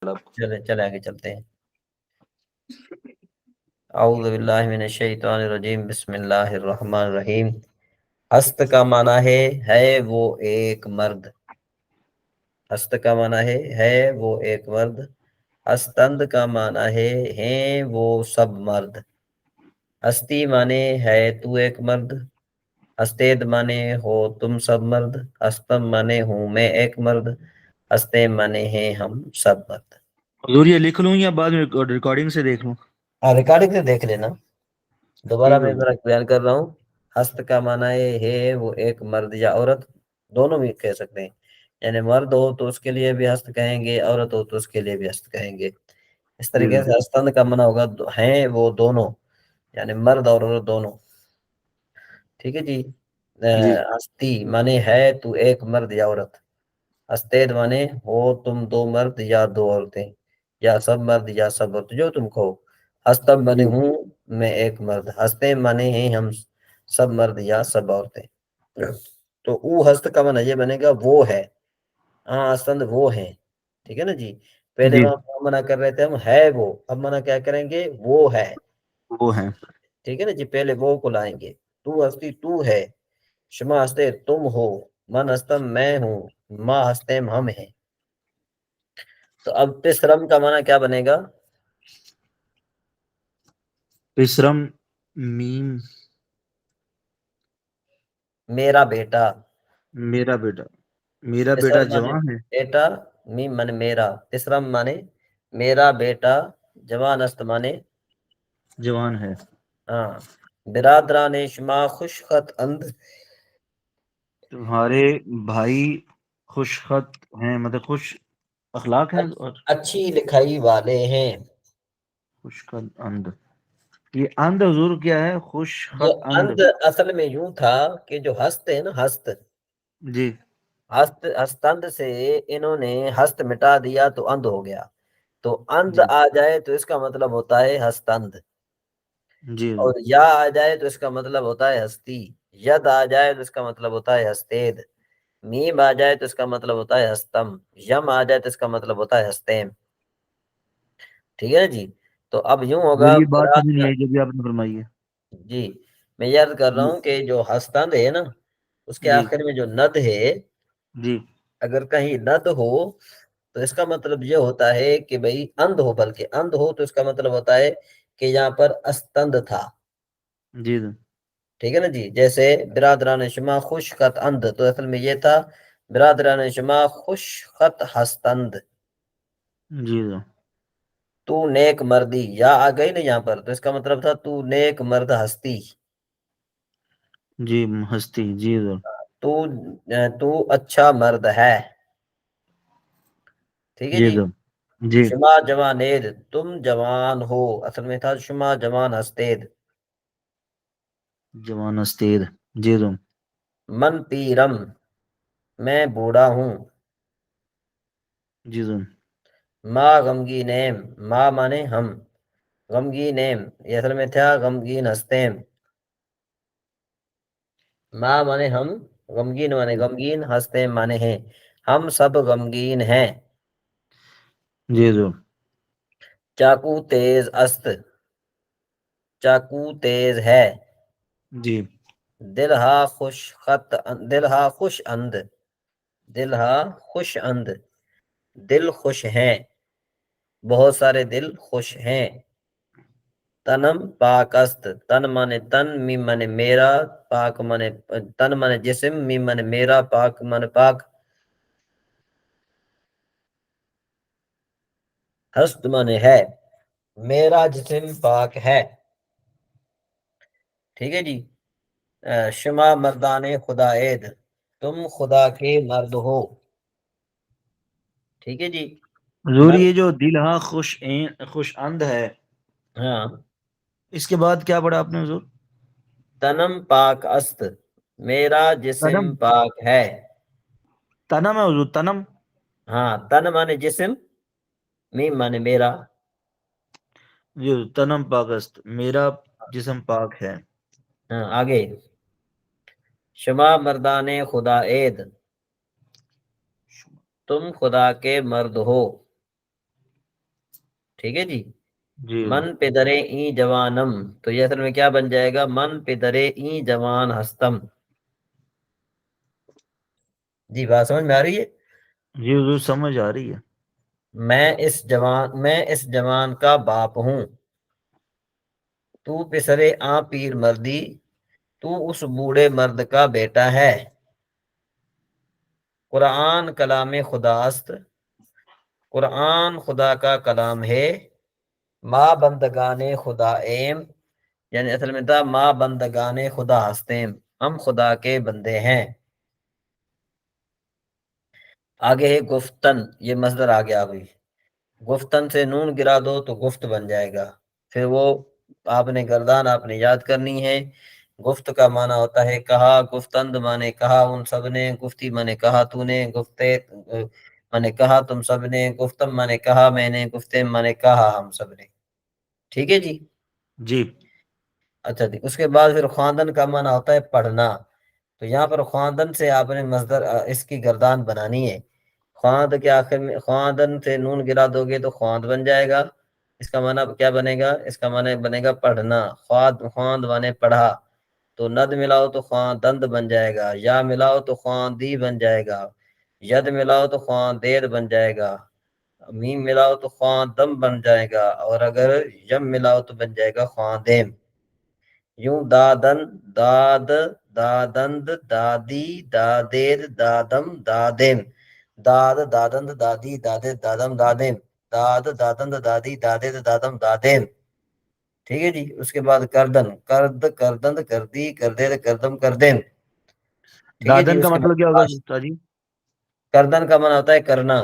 چلے چلے آگے چلتے ہیں۔ اعوذ باللہ من الشیطان الرجیم، بسم اللہ الرحمن الرحیم۔ ہست کا معنی ہے وہ ایک مرد۔ ہست کا معنی ہے وہ ایک مرد۔ ہستند کا معنی ہیں وہ سب مرد۔ ہستی مانے ہے تو ایک مرد۔ ہستید مانے ہو تم سب مرد۔ ہستم مانے ہوں میں ایک مرد۔ ہستے مانے ہیں ہم سب مرد۔ حضور یہ لکھ لوں یا بعد میں ریکارڈنگ سے دیکھ لوں؟ ریکارڈنگ سے دیکھ لینا، دوبارہ ٹھیک ہے میں ذرا بیان کر رہا ہوں۔ ہست کا معنی ہے وہ ایک مرد یا عورت، دونوں بھی کہہ سکتے ہیں، یعنی مرد ہو تو اس کے لیے بھی ہست کہیں گے، عورت ہو تو اس کے لیے بھی ہست کہیں گے۔ اس طریقے سے ہستند کا معنی ہوگا ہیں وہ دونوں، یعنی مرد اور عورت دونوں۔ ٹھیک ہے جی۔ جی ہستی معنی ہے تو ایک مرد یا عورت۔ ہستید معنی ہو تم دو مرد یا دو عورتیں، یا سب مرد یا سب عورتیں، جو تم کہو۔ ہستم معنی ہوں میں ایک مرد۔ ہستے معنی ہیں ہم سب مرد یا سب عورتیں۔ تو او ہست کا معنی یہ بنے گا وہ ہے، ہاں ہستند وہ ہیں۔ ٹھیک ہے نا جی۔ پہلے جی وہاں منع کر رہے تھے ہم ہے وہ، اب منع کیا کریں گے؟ وہ ہے۔ وہ ہیں۔ ٹھیک ہے نا جی، پہلے وہ کو لائیں گے۔ تو ہستی تو ہے، شما ہستے تم ہو، من ہستم میں ہوں، ماں ہستیم ہم ہیں۔ تو اب تسرم کا معنی کیا بنے گا؟ پسرم میم میرا بیٹا۔ میرا بیٹا، میرا بیٹا تسرم مانے جوان ہے۔ بیٹا، میم مانے میرا، تسرم مانے میرا بیٹا، جوان است مانے جوان ہے۔ ہاں۔ برادران شما خوش خط اند، تمہارے بھائی خوش خط ہیں، مطلب خوش اخلاق ہیں اور اچھی لکھائی والے ہیں۔ خوش خط اند، یہ اند حضور کیا ہے؟ خوش جو خط اند۔ اند اصل میں یوں تھا کہ جو ہست ہے نا، ہست، جی ہستند سے انہوں نے ہست مٹا دیا تو اند ہو گیا، تو اند جی آ جائے تو اس کا مطلب ہوتا ہے ہستند، جی اور یا آ جائے تو اس کا مطلب ہوتا ہے ہستی، ید آ جائے تو اس کا مطلب ہوتا ہے ہستید، میم آ جائے تو اس کا مطلب ہوتا ہے ہستم، یم آ جائے تو اس کا مطلب ہوتا ہے ہستیم۔ ٹھیک ہے نا جی۔ تو اب یوں ہوگا، حضور یہ بات سمجھ نہیں آئی جو بھی آپ نے فرمائی ہے۔ جی میں یاد کر رہا جی ہوں کہ جو ہستند ہے نا، اس کے جی آخر میں جو ند ہے، جی اگر کہیں ند ہو تو اس کا مطلب یہ ہوتا ہے کہ بھئی اند ہو، بلکہ اند ہو تو اس کا مطلب ہوتا ہے کہ یہاں پر استند تھا۔ جی ٹھیک ہے نا جی۔ جیسے برادران شما خوش خط اند، تو اصل میں یہ تھا برادران شما خوش خط ہستند۔ جی تو نیک مردی، یا آ گئی نا یہاں پر، تو اس کا مطلب تھا تو نیک مرد ہستی، جی ہستی، جی تو اچھا مرد ہے۔ ٹھیک ہے جی جی۔ جی شما جوانید، تم جوان ہو، اصل میں تھا شما جوان ہستید۔ جوان استید، جی من پیرم، میں بوڑھا ہوں۔ جی ما غمگینیم، ما مانے ہم، غمگینیم یہ اصل میں تھا غمگین ہستیم۔ ما مانے ہم، غمگین مانے غمگین، ہستیم مانے ہیں، ہم سب غمگین ہیں۔ جی چاقو تیز است، چاقو تیز ہے۔ جی دلہا خوش خط، دلہا خوش اند، دلہا خوش اند، دل خوش ہیں، بہت سارے دل خوش ہیں۔ تنم پاک است، تن مانے تن، میم مانے میرا، پاک مانے تن مانے جسم، میم مانے میرا، پاک مانے پاک۔ ہست مانے ہے، میرا جسم پاک ہے۔ ٹھیک ہے جی۔ شما مردان خدا عید، تم خدا کے مرد ہو۔ ٹھیک ہے جی۔ حضور مرد، یہ جو دلہا خوش اند ہے، ہاں، اس کے بعد کیا پڑھا آپ نے حضور؟ تنم پاک است، میرا جسم تنم، پاک ہے۔ تنم ہے حضور، تنم۔ ہاں، تن مانے جسم، میم مانے میرا۔ جی تنم پاک است، میرا جسم پاک ہے۔ ہاں آگے، شما مردان خدا عید، تم خدا کے مرد ہو۔ ٹھیک ہے جی. جی من پدرے ای جوانم، تو یہ اصل میں کیا بن جائے گا؟ من پدرے ای جوان ہستم. جی بات سمجھ میں آ رہی ہے؟ جی حضور سمجھ آ رہی ہے. میں اس جوان کا باپ ہوں. تو پسرے آ پیر مردی، تو اس بوڑھے مرد کا بیٹا ہے. قرآن کلام خدا است، قرآن خدا کا کلام ہے. ماں بندگان خدا ایم، یعنی اصل میں تھا ماں بندگان خدا ہستیم، ہم خدا کے بندے ہیں. آگے ہے گفتن، یہ مصدر آگے آ گئی. گفتن سے نون گرا دو تو گفت بن جائے گا. پھر وہ آپ نے گردان آپ نے یاد کرنی ہے. گفت کا معنی ہوتا ہے کہا، گفتند مانے کہا ان سب نے، گفتی مانے کہا تو نے، گفتے مانے کہا تم سب نے، گفتم مانے کہا میں نے، گفتے مانے کہا ہم سب نے. ٹھیک ہے جی. جی اچھا جی. اس کے بعد پھر خواندن کا معنی ہوتا ہے پڑھنا. تو یہاں پر خواندن سے آپ نے مصدر اس کی گردان بنانی ہے. خواند کے آخر میں خواندن سے نون گرا دو گے تو خواند بن جائے گا. اس کا معنی کیا بنے گا؟ اس کا معنی بنے گا پڑھنا. خواند مانے پڑھا، تو ند ملاؤ تو خواندند بن جائے گا، یا ملاؤ تو خواندی بن جائے گا، ید ملاؤ تو خواندید بن جائے گا، میم ملاؤ تو خواندم بن جائے گا، اور اگر یم ملاؤ تو بن جائے گا خواندیم. یوں دادن، داد، دادند، دادی، دادید، دادم، دادیم، داد، دادند، دادی، دادد، دادم، دادیم، داد، دادند، دادی، دادید، دادم، دادیم. ٹھیک ہے جی. اس کے بعد کردن، کرد، کردند، کردی، کردید، کردم، کردیم. ٹھیک ہے جی. دادن کا اس کے مطلب کیا ہوگا بعد استاد جی؟ کردن کا معنی ہوتا ہے کرنا.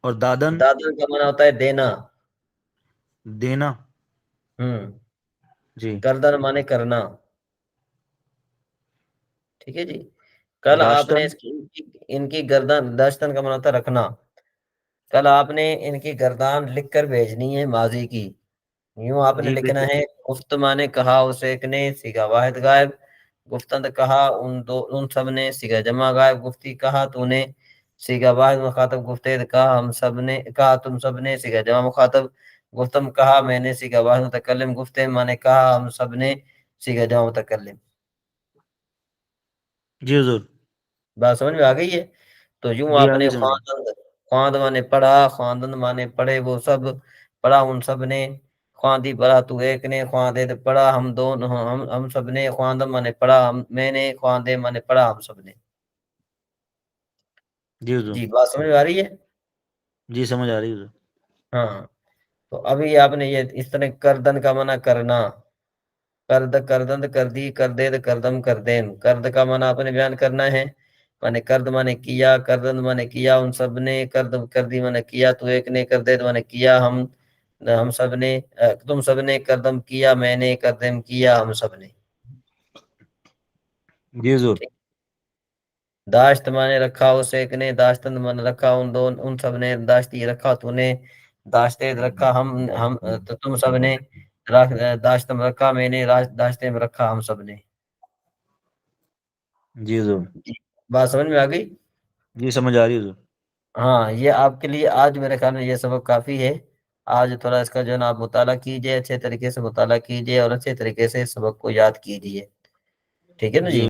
اور دادن؟ دادن کا معنی ہوتا ہے دینا. دینا. ہوں. جی. کردن مانے کرنا. ٹھیک ہے جی. کل آپ نے داشتن؟ ان کی گردان، داشتن کا معنی ہوتا ہے رکھنا. کل آپ نے ان کی گردان لکھ کر بھیجنی ہے ماضی کی. یوں آپ نے جی بے لکھنا شک. ہے گفت مانے کہا اس ایک نے، سیگا واحد غائب. گفتند کہا ان سب نے، سیگا جمع غائب. گفتی کہا تو نے، سیگا واحد مخاطب. گفتید کہا ہم سب نے، کہا تم سب نے، سیگا جمع مخاطب. گفتم کہا میں نے، سیگا واحد متکلم. گفتے مانے کہا ہم سب نے، سیگا جمع متکلم. جی حضور. بات سمجھ میں آ گئی ہے؟ تو یوں جی آپ نے آگے سمجھ. خواند مانے پڑھا، خواندند مانے پڑھے وہ سب، پڑھا ان سب نے. خواندی پڑھا تو ایک نے، خواندید پڑھا ہم دونوں، ہم سب نے. خواندم مانے پڑھا میں نے، خواندے مانے پڑھا ہم سب نے. جی حضور. جی بات سمجھ میں آ رہی ہے؟ جی سمجھ آ رہی ہے حضور. ہاں. تو ابھی آپ نے یہ اس طرح کردن کا معنی کرنا. کرد، کردند، کردی، کردید، کردم، کردیم. کرد کا معنی آپ نے بیان کرنا ہے. مانے کرد مانے کیا، کردند مانے کیا ان سب نے، کرد کردی مانے کیا تو ایک نے، کردید مانے کیا ہم سب نے، تم سب نے. کردم کیا میں نے، کردم کیا ہم سب نے. جی حضور. ٹھیک. داشت مانے رکھا اس ایک نے، داشتند مانے رکھا ان سب نے. داشتی رکھا تو نے، داشتید رکھا ہم تو تم سب نے. داشتم رکھا میں نے، داشتم رکھا ہم سب نے. جی حضور. جی بات سمجھ میں آ گئی؟ جی سمجھ آ رہی ہے حضور. ہاں. یہ آپ کے لیے آج میرے خیال میں یہ سبق کافی ہے. آج تھوڑا اس کا جو ہے نا آپ مطالعہ کیجئے، اچھے طریقے سے مطالعہ کیجئے اور اچھے طریقے سے سبق کو یاد کیجئے. ٹھیک ہے نا جی جی.